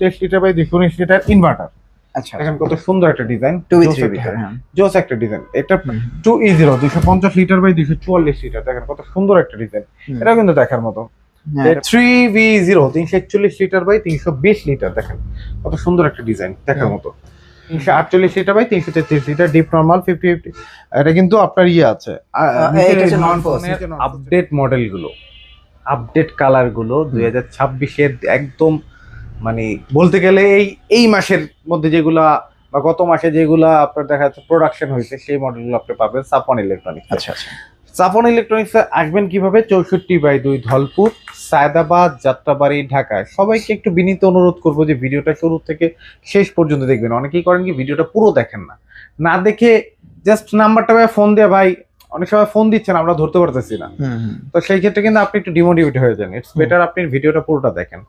223 litre by 219 litre inverter. আচ্ছা দেখেন কত সুন্দর একটা ডিজাইন, 2v3 ভিতরে। হ্যাঁ জোস একটা ডিজাইন। এটা 2E0 250 লিটার বাই 244 লিটার, দেখেন কত সুন্দর একটা ডিজাইন, এটাও কিন্তু দেখার মতো। 3V0 341 লিটার বাই 320 লিটার, দেখেন কত সুন্দর একটা ডিজাইন, দেখার মতো। 348 litre by 333 litre, deep normal 50-50। এটা কিন্তু আপনার ইয়ে আছে আপডেট মডেলগুলো, আপডেট কালারগুলো 2026-এর একদম, মানে বলতে গেলে এই মাসের মধ্যে যেগুলা বা গত মাসে যেগুলা আপনার দেখা যাচ্ছে প্রোডাকশন হয়েছে সেই মডেলগুলো আপনি পাবেন সাফন ইলেকট্রনিক্স। আচ্ছা আচ্ছা। সাফন ইলেকট্রনিক্সে আসবেন কিভাবে? 64/2 ধলপুর, সায়দাবাদ, যাত্রাবাড়ি, ঢাকায়। সবাইকে একটু বিনীত অনুরোধ করবো যে ভিডিওটা শুরু থেকে শেষ পর্যন্ত দেখবেন। অনেকেই করেন কি ভিডিওটা পুরো দেখেন না, না দেখে জাস্ট নাম্বারটা ফোন দিয়ে ভাই, অনেক সময় ফোন দিচ্ছেন আমরা ধরতে পারতেছি না, তো সেই ক্ষেত্রে কিন্তু আপনি একটু ডিমোটিভেট হয়ে যান। ইটস বেটার আপনি ভিডিওটা পুরোটা দেখেন।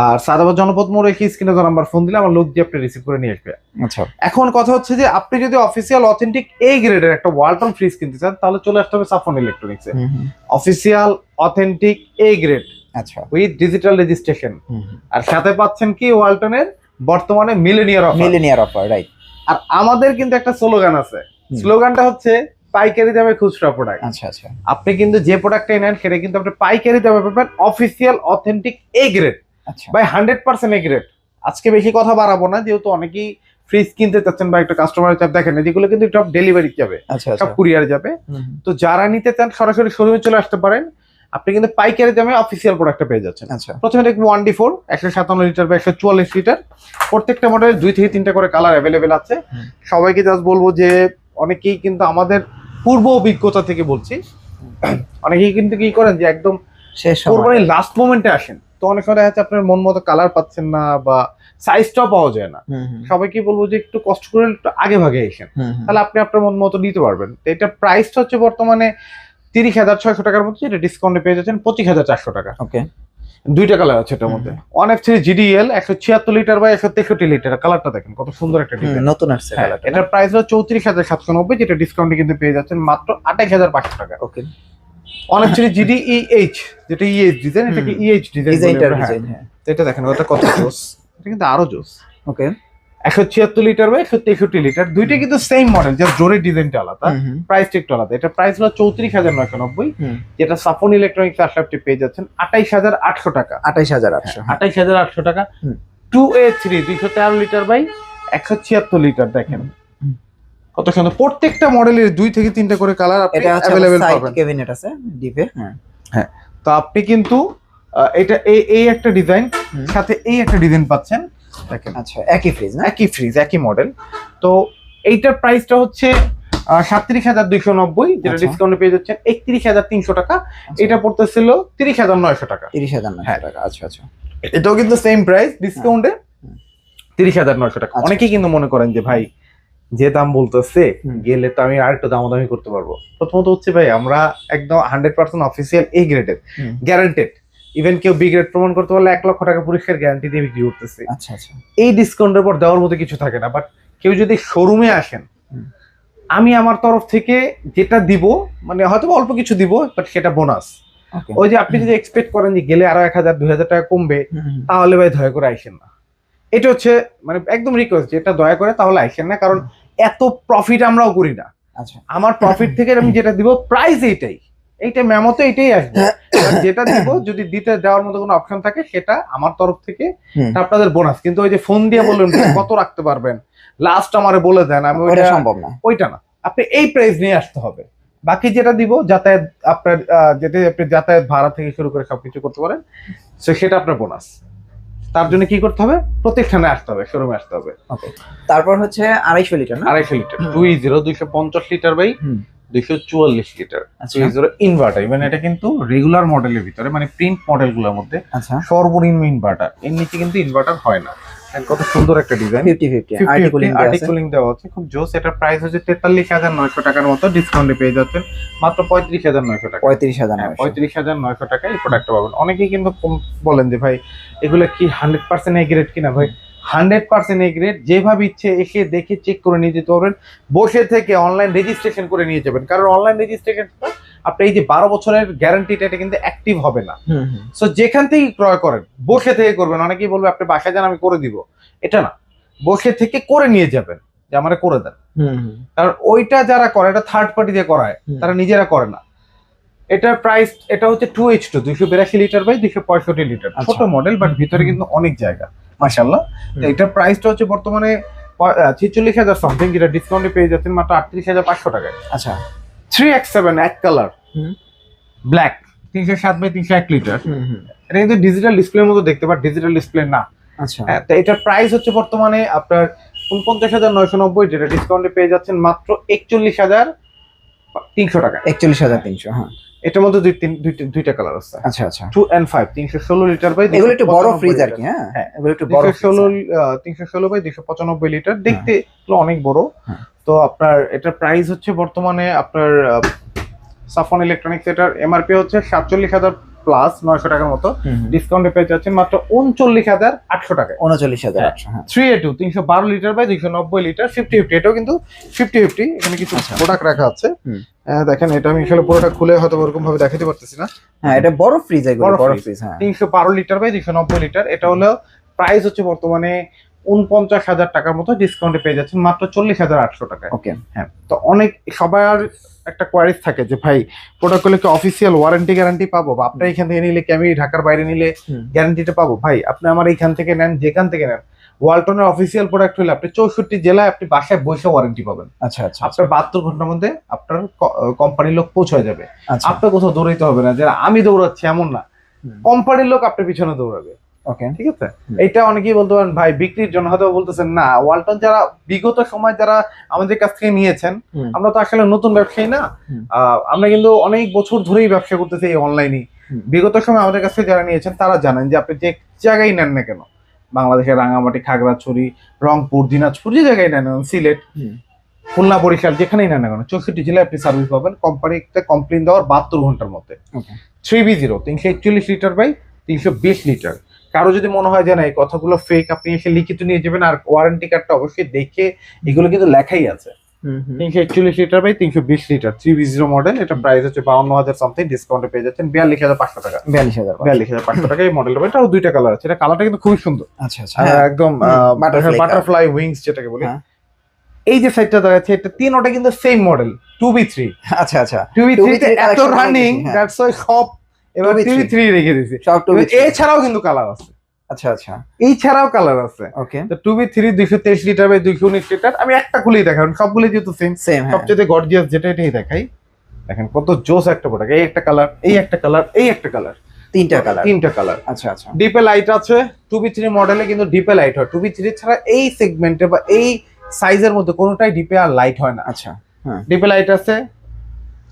আর সাদাবাদ জনপদ মোড়ে কি স্ক্রিনে তো নাম্বার ফোন দিলে আমার লোক দিয়ে আপনি রিসিভ করে নিয়ে আসবে। আচ্ছা, এখন কথা হচ্ছে যে আপনি যদি অফিসিয়াল অথেন্টিক এ গ্রেডের একটা ওয়ালটন ফ্রিজ কিনতে চান তাহলে চলে আসতে হবে সাফন ইলেকট্রনিক্সে। অফিসিয়াল অথেন্টিক এ গ্রেড, আচ্ছা, উইথ ডিজিটাল রেজিস্ট্রেশন, আর সাথে পাচ্ছেন কি ওয়ালটনের বর্তমানে মিলেনিয়ার অফার, রাইট। আর আমাদের কিন্তু একটা স্লোগান আছে, স্লোগানটা হচ্ছে পাইকারি দামে খুচরা প্রোডাক্ট। আচ্ছা আচ্ছা। আপনি কিন্তু যে প্রোডাক্টটাই নেন সেটা কিন্তু আপনি পাইকারি দামে পাবেন, অফিসিয়াল অথেন্টিক এ গ্রেড, আচ্ছা বাই 100% এ গ্রেড। আজকে বেশি কথা বাড়াবো না, যেহেতু অনেকেই ফ্রিজ কিনতে চাচ্ছেন বা একটা কাস্টমারের চাপ দেখেন, যেগুলো কিন্তু সব ডেলিভারি যাবে, আচ্ছা, সব কুরিয়ার যাবে। তো যারা নিতে চান সরাসরি শোরুমে চলে আসতে পারেন, আপনি কিন্তু পাইকারি দামে অফিসিয়াল প্রোডাক্টটা পেয়ে যাচ্ছেন। আচ্ছা, প্রথমে দেখবো 1D4 157 লিটার বা 144 লিটার, প্রত্যেকটা মডেলের 2 থেকে 3টা করে কালার অ্যাভেলেবেল আছে। সবাইকে জাস্ট বলবো যে অনেকেই কিন্তু আমাদের পূর্ব অভিজ্ঞতা থেকে বলছি, অনেকেই কিন্তু কি করেন যে একদম শেষ কোরবানির লাস্ট মোমেন্টে আসেন, তো অনেক সময় দেখা যাচ্ছে আপনার মন মতো কালার পাচ্ছেন না বা সাইজটাও পাওয়া যায় না। সবাইকে বলবো যে একটু কষ্ট করে একটু আগে ভাগে এসেন, তাহলে আপনি আপনার মন মতো নিতে পারবেন। তো এটা প্রাইসটা হচ্ছে বর্তমানে 30,600 টাকার মধ্যে, যেটা ডিসকাউন্টে পেয়ে যাচ্ছেন 25,400 টাকা। ওকে, 2টা কালার আছে এটার মধ্যে। 1F3 GDL 176 লিটার বা 163 লিটার, কালারটা দেখেন কত সুন্দর একটা ডিজাইন, নতুন আসছে কালারটা। এটার প্রাইস হলো 34,790, যেটা ডিসকাউন্টে কিন্তু পেয়ে যাচ্ছেন মাত্র 28,500 টাকা। ওকে, 1F3 GDEH, যেটা EH ডিজাইন, এটাকে EH ডিজাইন, হ্যাঁ এটা দেখেন ওটা কত জোস, এটা কিন্তু আরো জোস। ওকে, 176 লিটার বা 163 লিটার, দুইটা কিন্তু সেম মডেল, জাস্ট জোরের ডিজাইনটা আলাদা, প্রাইসটা একটু আলাদা। এটা প্রাইস হলো 34,990, যেটা সাফন ইলেকট্রনিক্স আসলে আপনি পেয়ে যাচ্ছেন 28,800 টাকা। 28,800, 28,800 টাকা। 2A3 213 লিটার বাই 176 লিটার, দেখেন কত সুন্দর। প্রত্যেকটা মডেলের 2 থেকে 3টা করে কালার আপনি अवेलेबल পাবেন। ক্যাবিনেট আছে ডিপে। হ্যাঁ, তো আপনি কিন্তু এটা এই একটা ডিজাইন, সাথে এই একটা ডিজাইন পাচ্ছেন, দেখেন। আচ্ছা, একই ফ্রিজ না? একই ফ্রিজ, একই মডেল। তো এইটার প্রাইসটা হচ্ছে 37,290, যেটা ডিসকাউন্টে পেয়ে যাচ্ছেন 31,300 টাকা। এটা পড়তেছিল 30,900 টাকা। 30,900 টাকা, আচ্ছা আচ্ছা। এটাও কিন্তু সেম প্রাইস, ডিসকাউন্টে 30,900 টাকা। অনেকেই কিন্তু মনে করেন যে ভাই যে দাম বলতেছে গেলে তো আমি আর একটু দামাদামি করতে পারবো। প্রথমত হচ্ছে ভাই আমরা একদম 100% অফিসিয়াল এ গ্রেডের, গ্যারান্টেড। ইভেন কেউ বি গ্রেড প্রমাণ করতে পারলে 1 লক্ষ টাকা পরিষ্কার গ্যারান্টি দিয়ে বিক্রি করতেছে। আচ্ছা আচ্ছা। এই ডিসকাউন্টের পর দেওয়ার মতো কিছু থাকে না। বাট কেউ যদি শোরুমে আসেন, আমি আমার তরফ থেকে যেটা দিব, মানে হয়তো অল্প কিছু দিব, বাট সেটা বোনাস। ওই যে আপনি যদি এক্সপেক্ট করেন যে গেলে আরো 1,000-2,000 টাকা কমবে, তাহলে ভাই দয়া করে আইসেন না। এটা হচ্ছে মানে একদম রিকোয়েস্ট, যেটা দয়া করে তাহলে আইসেন না, কারণ এত প্রফিট আমরাও করি না। আচ্ছা, আমার প্রফিট থেকে আমি যেটা দিব প্রাইস এইটা মেমোতে এটাই আসবে। যেটা দিব যদি দিতে দেওয়ার মতো কোনো অপশন থাকে সেটা আমার তরফ থেকে আপনাদের বোনাস। কিন্তু ওই যে ফোন দিয়ে বললেন কত রাখতে পারবেন, লাস্ট আমারে বলে দেন, আমি ওইটা সম্ভব না, ওইটা না। আপনি এই প্রাইস নিয়ে আসতে হবে। বাকি যেটা দিব যাতায়াত আপনার, যেটা আপনি যাতায়াত ভাড়া থেকে শুরু করে সবকিছু করতে পারেন, সেটা আপনার বোনাস। তার জন্য কি করতে হবে? প্রত্যেকখানে আসতে হবে, শোরুমে আসতে হবে। ওকে, তারপর হচ্ছে 250 লিটার না? 250 litre 2E0 250 litre by 244 litre, 2E0 inverter. মানে এটা কিন্তু রেগুলার মডেলের ভিতরে, মানে প্রিন্ট মডেলগুলোর মধ্যে সর্বনিম্ন ইনভার্টার, এর নিচে কিন্তু ইনভার্টার হয় না। কত সুন্দর একটা ডিজাইন, 50-50 আর্টিকুলিং দেওয়া আছে, খুব জোস। এটার প্রাইস হচ্ছে 43,900 টাকার মতো, ডিসকাউন্টে পেয়ে যাচ্ছেন মাত্র 35,900 টাকা। 35,900 টাকা এই প্রোডাক্টটা পাবেন। অনেকেই কিন্তু বলেন যে ভাই এগুলো কি 100% এ গ্রেড কিনা? ভাই 100% এ গ্রেড, যেভাবে ইচ্ছে এসে দেখে চেক করে নিয়ে যেতে পারবেন। বসে থেকে অনলাইন রেজিস্ট্রেশন করে নিয়ে যাবেন, কারণ অনলাইন রেজিস্ট্রেশনটা আপনি এই যে 12 বছরের গ্যারান্টিটা এটা কিন্তু অ্যাক্টিভ হবে না। হুম হুম সো যেখান থেকেই ক্রয় করেন বসে থেকে করবেন। অনেকেই বলবে আপনি বাসায় যান আমি করে দিব, এটা না, বসে থেকে করে নিয়ে যাবেন যে আমারে করে দেন। হুম হুম কারণ ওইটা যারা করে এটা থার্ড পার্টি দিয়ে করায়, তারা নিজেরা করে না। এটার প্রাইস এটা হচ্ছে 2H2 282 লিটার বাই 265 লিটার, ছোট মডেল বাট ভিতরে কিন্তু অনেক জায়গা মাশাআল্লাহ। তো এটার প্রাইসটা হচ্ছে বর্তমানে 46,000 সামথিং, যেটা ডিসকাউন্টে পেয়ে যাচ্ছেন মাত্র 38,500 টাকায়। আচ্ছা 3X7 এক কালার হুম ব্ল্যাক 307 বাই 301 লিটার। হুম হুম এটা কিন্তু ডিজিটাল ডিসপ্লের মতো দেখতে, বাট ডিজিটাল ডিসপ্লে না। আচ্ছা তো এটার প্রাইস হচ্ছে বর্তমানে আপনার 49,990, যেটা ডিসকাউন্টে পেয়ে যাচ্ছেন মাত্র 41,300 টাকা। 41,300 হ্যাঁ। এটার মধ্যে দুইটা কালার আছে। আচ্ছা আচ্ছা 2 and 5 316 লিটার বাই এগুলো একটু বড় ফ্রিজ আর কি। হ্যাঁ হ্যাঁ এগুলো একটু বড় ফ্রিজ। 316 বাই 295 লিটার, দেখতে এগুলো অনেক বড়। হ্যাঁ। তো আপনার এটার প্রাইস হচ্ছে বর্তমানে আপনার সাফন ইলেকট্রনিক্স এটার এমআরপি হচ্ছে 47,000 প্লাস 900 টাকার মতো, ডিসকাউন্টে পেয়ে যাচ্ছেন মাত্র 39,800 টাকায়। 39,800 হ্যাঁ। 3A2 312 লিটার বাই 290 লিটার 50/50, এটাও কিন্তু 50/50। এখানে কিছু প্রোডাক্ট রাখা আছে। দেখেন এটা আমি আসলে পুরোটা খুলে হয়তো ওরকম ভাবে দেখাতে পারতেছি না। হ্যাঁ এটা বড় ফ্রিজ, এগুলো বড় ফ্রিজ। হ্যাঁ 312 লিটার বাই 290 লিটার, এটা হলো প্রাইস হচ্ছে বর্তমানে 49,000 টাকার মতো, ডিসকাউন্টে পেয়ে যাচ্ছেন মাত্র 40,800 টাকায়। ওকে হ্যাঁ, তো অনেক সবার একটা কোয়ারিজ থাকে যে ভাই প্রোডাক্টগুলো কি অফিসিয়াল ওয়ারেন্টি গ্যারান্টি পাবো, বা আপনার এখান থেকে নিলে কি আমি ঢাকার বাইরে নিলে গ্যারান্টিটা পাবো? ভাই আপনি আমার এইখান থেকে নেন, যেখান থেকে নেন, ওয়ালটনের অফিসিয়াল প্রোডাক্ট হলে আপনি 64 জেলায় আপনি বাসায় বসে ওয়ারেন্টি পাবেন। আচ্ছা আচ্ছা আপনার 72 ঘন্টার মধ্যে আপনার কোম্পানির লোক পৌঁছে যাবে। আচ্ছা আপনার কোথাও দৌড়াইতে হবে না, যে আমি দৌড়াচ্ছি এমন না, কোম্পানির লোক আপনার পিছনে দৌড়াবে। ওকে ঠিক আছে, এটা অনেকেই বলতে পারেন ভাই বিক্রির জন্য, হয়তো বলতেছেন না, ওয়ালটন যারা বিগত সময় যারা আমাদের কাছ থেকে নিয়েছেন, আমরা তো আসলে নতুন ব্যবসায়ী না, আমরা কিন্তু অনেক বছর ধরেই ব্যবসা করতেছি এই অনলাইনে। বিগত সময় আমাদের কাছ থেকে যারা নিয়েছেন তারা জানেন যে আপনি যে জায়গায় নেন না কেন, বাংলাদেশের রাঙামাটি, খাগড়াছড়ি, রংপুর, দিনাজপুর, যে জায়গায় নেন, সিলেট, খুলনা, বরিশাল, যেখানেই নেন না কেন 64 জেলায় আপনি সার্ভিস পাবেন কোম্পানিতে কমপ্লেন দেওয়ার 72 ঘন্টার মধ্যে। 3B0 341 litre by 320 litre. কারো যদি মনে হয় যে না এই কথাগুলো ফেক, আপনি এসে লিখিত নিয়ে যাবেন, আর ওয়ারেন্টি কার্ডটা অবশ্যই দেখে, এগুলো কিন্তু লেখাই আছে। 341 litre by 320 litre 3B0 model, এটা প্রাইস হচ্ছে 52,000 সামথিং, ডিসকাউন্টে পেয়ে যাচ্ছেন 42,500 টাকা। 42,500 টাকা এই মডেলটা। এটাও দুইটা কালার আছে, এটা কালারটা কিন্তু খুবই সুন্দর। আচ্ছা আচ্ছা একদম বাটারফ্লাই উইংস যেটাকে বলি। এই যে সাইডটা দেখাচ্ছে, এটা তিনটা কিন্তু সেম মডেল 2B3। আচ্ছা আচ্ছা 2B3 এত রানিং, দ্যাটস ওয়াই সব এবার 2B3 রেখে দিয়েছি। সব 2B3 এছাড়াও কিন্তু কালার আছে। আচ্ছা আচ্ছা এই ছাড়াও কালার আছে। ওকে তো 2B3 223 লিটার বাই 219 লিটার, আমি একটা খুলেই দেখাই, সবগুলো যেহেতু সেম। সবচেয়ে গর্জিয়াস যেটা এটাই দেখাই। দেখেন কত জোস একটা প্রোডাক্ট। এই একটা কালার, এই একটা কালার, এই একটা কালার, তিনটা কালার। আচ্ছা আচ্ছা ডিপে লাইট আছে 2B3 মডেলে, কিন্তু ডিপে লাইট হয় 2B3 ছাড়া এই সেগমেন্টে বা এই সাইজের মধ্যে কোনোটাই ডিপে আর লাইট হয় না। আচ্ছা হ্যাঁ ডিপে লাইট আছে,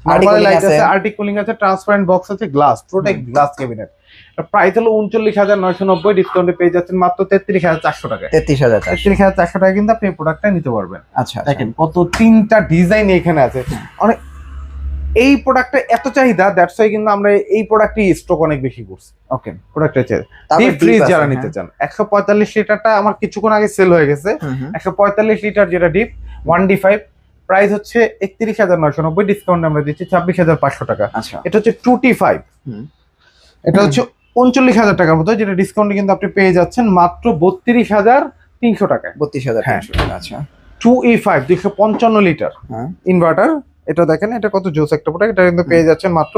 নরমাল লাইট আছে, আর্টিক কুলিং আছে, ট্রান্সপারেন্ট বক্স আছে, গ্লাস, পুরোটাই গ্লাস ক্যাবিনেট। প্রাইস হলো 39,990, ডিসকাউন্টে পেয়ে যাচ্ছেন মাত্র 33,400 টাকায়। 33,400 টাকা কিন্তু আপনি এই প্রোডাক্টটা নিতে পারবেন। আচ্ছা দেখেন কত তিনটা ডিজাইন এখানে আছে। অনেক এই প্রোডাক্টটা এত চাহিদা, দ্যাটস ওয়াই কিন্তু আমরা এই প্রোডাক্টই স্টক অনেক বেশি করছি। ওকে প্রোডাক্টের চেয়ে ডিপ ফ্রিজ যারা নিতে চান, 145 লিটারটা আমার কিছুক্ষণ আগে সেল হয়ে গেছে। 145 লিটার যেটা ডিপ 1D5, প্রাইস হচ্ছে 31,990, ডিসকাউন্ট আমরা দিচ্ছি 26,500 টাকা। আচ্ছা এটা হচ্ছে 2T5, এটা হচ্ছে 39,000 টাকার মতো, যেটা ডিসকাউন্টে কিন্তু আপনি পেয়ে যাচ্ছেন মাত্র 32,300 টাকায়। 32,300 টাকা। আচ্ছা 2E5 255 লিটার ইনভার্টার, এটা দেখেন এটা কত জোস একটা প্রোডাক্ট, এটা কিন্তু পেয়ে যাচ্ছেন মাত্র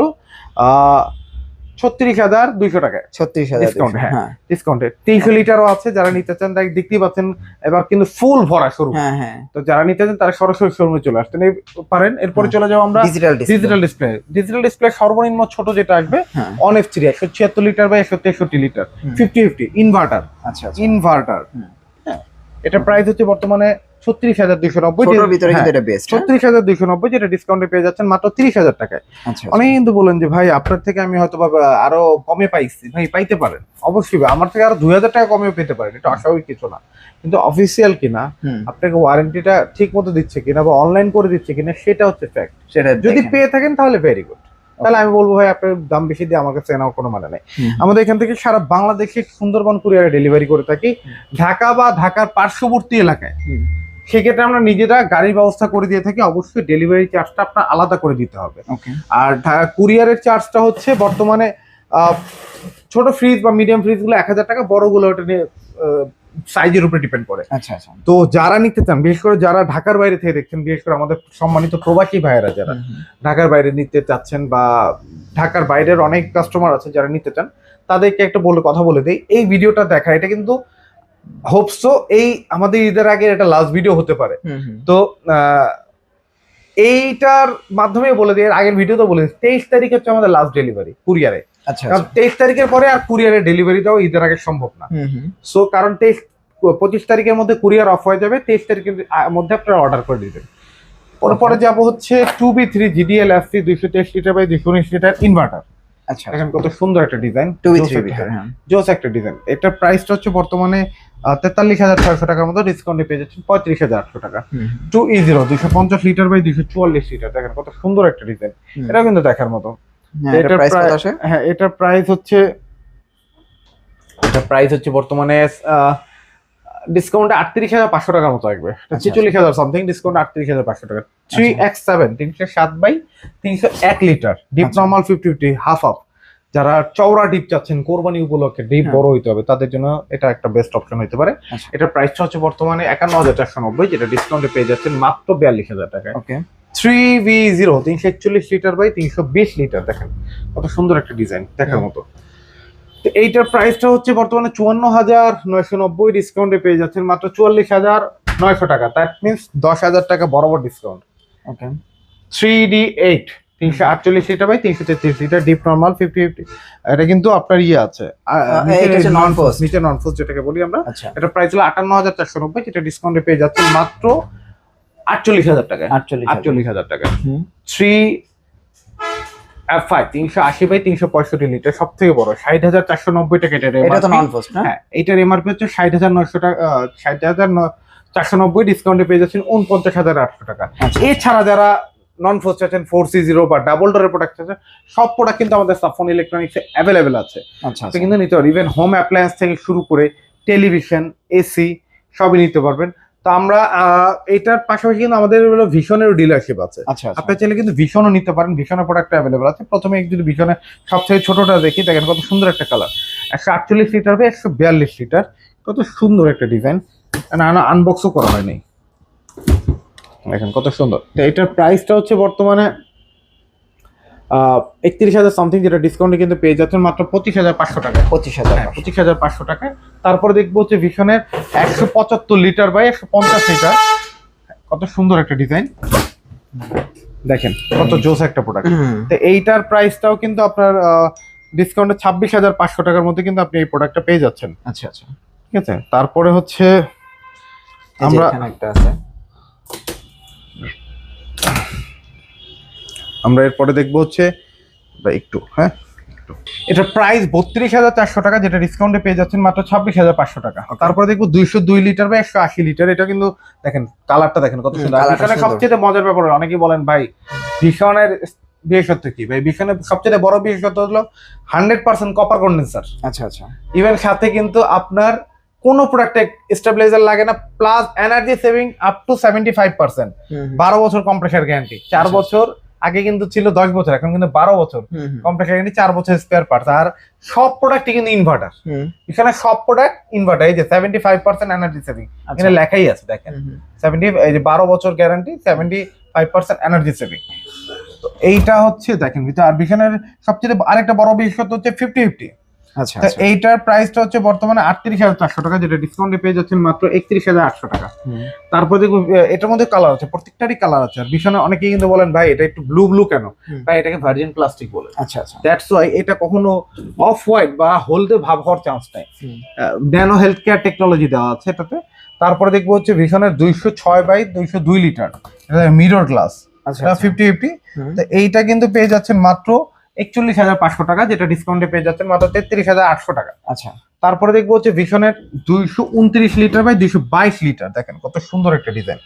36,200 টাকায়। 36,000 ডিসকাউন্ট, হ্যাঁ ডিসকাউন্টে 300 লিটারও আছে। যারা নিতে চান তাই দেখতেই পাচ্ছেন, এবার কিন্তু ফুল ভরা শোরুম। হ্যাঁ তো যারা নিতে চান তারা সরাসরি শোরুমে চলে আসতে পারেন। এরপরে চলে যাবো আমরা ডিজিটাল ডিসপ্লে। সর্বনিম্ন ছোট যেটা আসবে on F3 176 litre by 163 litre 50/50 inverter. আচ্ছা ইনভার্টার, এটা প্রাইস হচ্ছে বর্তমানে 36,290, ছোটর ভিতরে কিন্তু এটা বেস্ট 36,290, যেটা ডিসকাউন্টে পেয়ে যাচ্ছেন মাত্র 30,000 টাকায়। অনেকে কিন্তু বলেন যে ভাই আপনার থেকে আমি হয়তো আরো কমে পাইছি, ভাই পাইতে পারেন অবশ্যই, আমার থেকে আরো 2,000 টাকা কমে পেতে পারেন, এটা অস্বাভাবিক কিছু না। কিন্তু অফিসিয়াল কিনা, আপনাকে ওয়ারেন্টিটা ঠিক মতো দিচ্ছে কিনা বা অনলাইন করে দিচ্ছে কিনা, সেটা হচ্ছে ফ্যাক্ট। সেটা যদি পেয়ে থাকেন তাহলে ভেরি গুড, তাহলে আমি বলবো ভাই আপনার দাম বেশি দিয়ে আমার কাছে নেওয়ার কোনো মানে নেই। আমাদের এখান থেকে সারা বাংলাদেশে সুন্দরবন কুরিয়ারে ডেলিভারি করে থাকি। ঢাকা বা ঢাকার পার্শ্ববর্তী এলাকায় সেক্ষেত্রে আমরা নিজেরা গাড়ির ব্যবস্থা করে দিয়ে থাকি। অবশ্যই ডেলিভারি চার্জটা আপনার আলাদা করে দিতে হবে। ওকে। আর কুরিয়ারের চার্জটা হচ্ছে বর্তমানে ছোট ফ্রিজ বা মিডিয়াম ফ্রিজগুলো 1000 টাকা, বড়গুলো ওটা নিয়ে সাইজের উপরে ডিপেন্ড করে। আচ্ছা আচ্ছা। তো যারা নিতে চান, বিশেষ করে যারা ঢাকার বাইরে থেকে দেখছেন, বিশেষ করে আমাদের সম্মানিত প্রবাসী ভাইয়েরা যারা ঢাকার বাইরে নিতে চাচ্ছেন বা ঢাকার বাইরের অনেক কাস্টমার আছে যারা নিতে চান, তাদেরকে একটা কথা বলে দেই, এই ভিডিওটা দেখা এটা কিন্তু হোপসো এই আমাদের ঈদের আগে এটা লাস্ট ভিডিও হতে পারে। তো এইটার মাধ্যমে বলে দিই, আগের ভিডিও তো বলে দিই 23 তারিখ হচ্ছে আমাদের লাস্ট ডেলিভারি কুরিয়ারে। আচ্ছা। কারণ 23 তারিখের পরে আর কুরিয়ারে ডেলিভারি দেওয়া ঈদের আগে সম্ভব না। সো কারণ 25 তারিখের মধ্যে কুরিয়ার অফ হয়ে যাবে, 23 তারিখের মধ্যে আপনারা অর্ডার করে দিবেন। পরে যাবো হচ্ছে 2B3 GDL FC 223 litre by 219 litre inverter. আচ্ছা। দেখেন কত সুন্দর একটা ডিজাইন, 2B3 ভিতরে। হ্যাঁ, জোস একটা ডিজাইন। এটার প্রাইসটা হচ্ছে বর্তমানে 43,600 টাকার মতো, ডিসকাউন্টে পেয়ে যাচ্ছেন 35,800 টাকা। 2E0 250 litre by 244 litre. দেখেন কত সুন্দর একটা ডিজাইন, এটাও কিন্তু দেখার মতো। এটার প্রাইস কত আসে? হ্যাঁ, এটার প্রাইস হচ্ছে বর্তমানে ডিসকাউন্টে 38,500 টাকার মতো আসবে। 46,000 সামথিং, ডিসকাউন্ট 38,500 টাকা। 3X7 307 by 301 litre, deep normal 50-50 half up. যারা চওড়া ডিপ চাচ্ছেন কোরবানি উপলক্ষে, ডিপ বড় হইতে হবে, তাদের জন্য এটা একটা বেস্ট অপশন হতে পারে। এটার প্রাইসটা হচ্ছে বর্তমানে 51,490, যেটা ডিসকাউন্টে পেয়ে যাচ্ছেন মাত্র 42,000 টাকায়। Okay. 3V0 341 litre by 320 litre. দেখেন কত সুন্দর একটা ডিজাইন, দেখার মতো। তো এইটার প্রাইসটা হচ্ছে বর্তমানে 54,990, ডিসকাউন্টে পেয়ে যাচ্ছেন মাত্র 44,900 টাকা। দ্যাট মিনস 10,000 টাকা বরাবর discount. Okay. 3D8 348 litre by 333 litre, deep normal 50-50। এটা কিন্তু আপনার আছে নিচে নন ফোর্স যেটাকে বলি আমরা। এটা প্রাইস হলো 58,490, যেটা ডিসকাউন্টে পেয়ে যাচ্ছে মাত্র 48,000 টাকা। 48,000 টাকা। 3F5 380 বাই 365 লিটার, সব থেকে বড়, 60,490 টাকা। এটা তো নন ফোর্স না? হ্যাঁ, এটার এমআরপি হচ্ছে 60,900 টাকা, 60,490, ডিসকাউন্টে পেয়ে যাচ্ছেন 49,800 টাকা। এছাড়া যারা নন ফোর্স চাচ্ছেন, 4C0 বা ডাবল ডোরের প্রোডাক্ট চাচ্ছেন, সব প্রোডাক্ট কিন্তু আমাদের সাফন ইলেকট্রনিক্সে অ্যাভেলেবেল আছে। আচ্ছা। কিন্তু নিতে পারবেন, ইভেন হোম অ্যাপ্লায়েন্স থেকে শুরু করে টেলিভিশন, এসি সবই নিতে পারবেন। তো আমরা এটার পাশাপাশি কিন্তু আমাদের ভিশনেরও ডিলারশিপ আছে। আচ্ছা। আপনি চাইলে কিন্তু ভিশনও নিতে পারেন, ভিশনের প্রোডাক্ট অ্যাভেলেবেল আছে। প্রথমে যদি ভিশনের সবথেকে ছোটটা দেখি, দেখেন কত সুন্দর একটা কালার, 148 লিটার বাই 142 লিটার, কত সুন্দর একটা ডিজাইন, আনবক্সও করা হয়নি। দেখেন কত সুন্দর। তো এটার প্রাইসটা হচ্ছে বর্তমানে 31,000 সামথিং, যেটা ডিসকাউন্টে কিন্তু পেয়ে যাচ্ছেন মাত্র 25,500 টাকা। 25,500 টাকায়। তারপরে দেখবো হচ্ছে ভিশনের 175 লিটার বাই 150 লিটার, কত সুন্দর একটা ডিজাইন, দেখেন কত জোস একটা প্রোডাক্ট। তো এইটার প্রাইসটাও কিন্তু আপনার ডিসকাউন্টে 26,500 টাকার মধ্যে কিন্তু আপনি এই প্রোডাক্টটা পেয়ে যাচ্ছেন। আচ্ছা। ঠিক আছে। তারপরে হচ্ছে আমরা এরপরে দেখবো হচ্ছে এটার প্রাইস 32,400 টাকা, যেটা ডিসকাউন্টে পেয়ে যাচ্ছেন মাত্র 26,500 টাকা। তারপরে দেখবো 202 লিটার বা 180 লিটার, এটা কিন্তু দেখেন কালারটা দেখেন কত সুন্দর। ভীষণের সবচেয়ে মজার ব্যাপার, অনেকেই বলেন ভাই ভীষণের বিশেষত্ব কি? ভাই ভীষণের সবচেয়ে বড় বিশেষত্ব হলো 100% কপার কন্ডেন্সার। আচ্ছা। ইভেন সাথে কিন্তু আপনার কোনো প্রোডাক্টে স্টেবিলাইজার লাগে না, plus energy saving up to 75%। 12 বছর কম্প্রেসার গ্যারান্টি, 4 বছর আগে কিন্তু ছিল 10 বছর, এখন কিন্তু 12 বছর কম্প্রেসার গ্যারান্টি, 4 বছর স্পেয়ার পার্টস। আর সব প্রোডাক্টই কিন্তু ইনভার্টার, এখানে সব প্রোডাক্ট ইনভার্টার। এই যে 75% এনার্জি সেভিং এখানে লেখাই আছে, দেখেন 70, এই যে 12 বছর গ্যারান্টি, 75% এনার্জি সেভিং। তো এইটা হচ্ছে দেখেন ভিতরে। আর বিশনের সবচেয়ে আরেকটা বড় বিশেষত্ব হচ্ছে 50-50। আচ্ছা। এইটার প্রাইসটা হচ্ছে বর্তমানে 38,400 টাকা, যেটা ডিসকাউন্টে পেয়ে যাচ্ছেন মাত্র 31,800 টাকা। তারপর দেখুন এটার মধ্যে কালার আছে, প্রত্যেকটারই কালার আছে। আর ভীষণ অনেকেই কিন্তু বলেন ভাই এটা একটু ব্লু কেন, ভাই এটাকে ভার্জিন প্লাস্টিক বলে। আচ্ছা। দ্যাটস ওয়াই এটা কখনো অফ হোয়াইট বা হলদে ভাব হওয়ার চান্স নেই। ন্যানো হেলথ কেয়ার টেকনোলজি দেওয়া আছে এটাতে। তারপরে দেখবো হচ্ছে ভীষণের 206 বাই 202 লিটার মিরর গ্লাস, 50-50। তো এইটা কিন্তু পেয়ে যাচ্ছেন মাত্র 41,500 টাকা, যেটা ডিসকাউন্টে পেয়ে যাচ্ছেন মাত্র 33,800 টাকা। আচ্ছা। তারপরে দেখবো হচ্ছে ভিশনের 229 লিটার বাই 222 লিটার, দেখেন কত সুন্দর একটা ডিজাইন।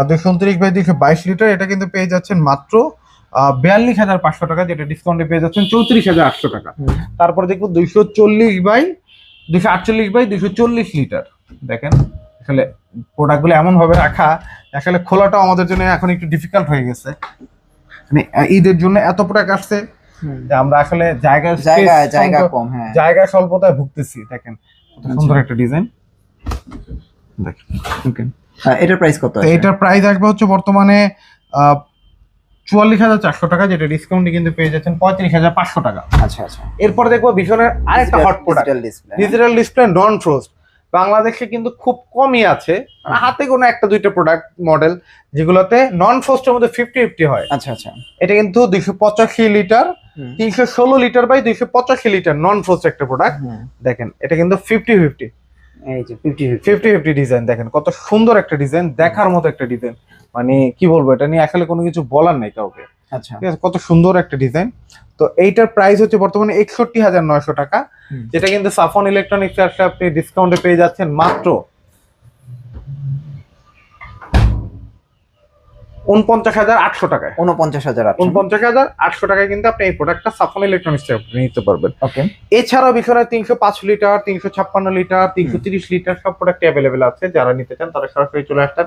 229 বাই 222 লিটার, এটা কিন্তু পেয়ে যাচ্ছেন মাত্র 42,500 টাকা, যেটা ডিসকাউন্টে পেয়ে যাচ্ছেন 34,800 টাকা। তারপরে দেখবো 248 বাই 240 লিটার, দেখেন আসলে প্রোডাক্টগুলো এমন ভাবে রাখা আসলে খোলাটাও আমাদের জন্য এখন একটু ডিফিকাল্ট হয়ে গেছে, মানে ঈদের জন্য এত প্রোডাক্ট আসছে যে আমরা আসলে জায়গা কম। হ্যাঁ, জায়গা স্বল্পতায় ভুগতেছি। দেখেন কত সুন্দর একটা ডিজাইন, দেখেন। এটার প্রাইস কত তো আছে? এটার প্রাইস আসবে হচ্ছে বর্তমানে 44,400 টাকা, যেটা ডিসকাউন্টে কিন্তু পেয়ে যাচ্ছেন 35,500 টাকা। আচ্ছা আচ্ছা। এরপর দেখবো ভীষণের আরেকটা হট প্রোডাক্ট, ডিজিটাল ডিসপ্লে নন ফ্রস্ট। বাংলাদেশে কিন্তু খুব কমই আছে, হাতে কোনো একটা দুইটা প্রোডাক্ট মডেল যেগুলোতে নন ফ্রস্টের মধ্যে 50-50 হয়। আচ্ছা আচ্ছা। এটা কিন্তু 285 litre 316 litre by 285 litre non frost একটা প্রোডাক্ট। দেখেন এটা কিন্তু 50-50, এই যে 50-50 50-50 ডিজাইন। দেখেন কত সুন্দর একটা ডিজাইন, দেখার মতো একটা ডিজাইন, মানে কি বলবো, এটা নিয়ে আসলে কোনো কিছু বলার নেই কাউকে। আচ্ছা, ঠিক আছে, কত সুন্দর একটা ডিজাইন। তো এইটার প্রাইস হচ্ছে বর্তমানে 61,900 টাকা, যেটা কিন্তু সাফন ইলেকট্রনিক্স আসলে আপনি ডিসকাউন্টে পেয়ে যাচ্ছেন মাত্র 49,800 টাকায়। 49,800 টাকায় কিন্তু আপনি এই প্রোডাক্টটা সাফন ইলেকট্রনিক্স থেকে নিতে পারবেন। ওকে। এছাড়াও বিশাল 305 লিটার 356 লিটার 330 লিটার সব প্রোডাক্ট অ্যাভেলেবেল আছে। যারা নিতে চান তারা সরাসরি চলে আসতে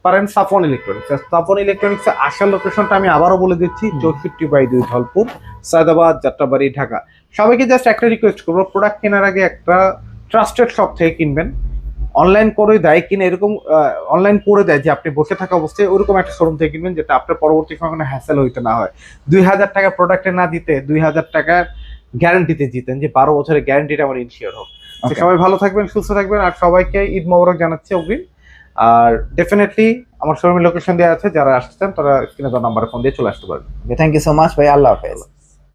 পারেন সাফন ইলেকট্রনিক্স। সাফন ইলেকট্রনিক্স এর আসার লোকেশনটা আমি আবারও বলে দিচ্ছি, 64/2 ধলপুর, সায়দাবাদ, যাত্রাবাড়ি, ঢাকা। সবাইকে জাস্ট একটা রিকোয়েস্ট করবো, প্রোডাক্ট কেনার আগে একটা ট্রাস্টেড শপ থেকে কিনবেন। অনলাইন করে দেয় কিনা, এরকম অনলাইন করে দেয় যে আপনি বসে থাকা অবস্থায়, ওরকম একটা শোরুম থেকে কিনবেন যেটা আপনার পরবর্তী সময় কোনো হ্যাসেল হইতে না হয়। 2,000 টাকা প্রোডাক্টে না দিতে 2,000 টাকার গ্যারান্টিতে জিতেন, যে 12 বছরের গ্যারান্টিটা আমার ইনশিওর হোক। তো সবাই ভালো থাকবেন, সুস্থ থাকবেন, আর সবাইকে ঈদ মোবারক জানাচ্ছি অগ্রিম। আর ডেফিনেটলি আমার শোরুমের লোকেশন দেওয়া আছে, যারা আসতে চান তারা স্ক্রিনে দেওয়া নাম্বারে ফোন দিয়ে চলে আসতে পারবেন। থ্যাংক ইউ সো মাচ ভাই, আল্লাহ হাফেজ।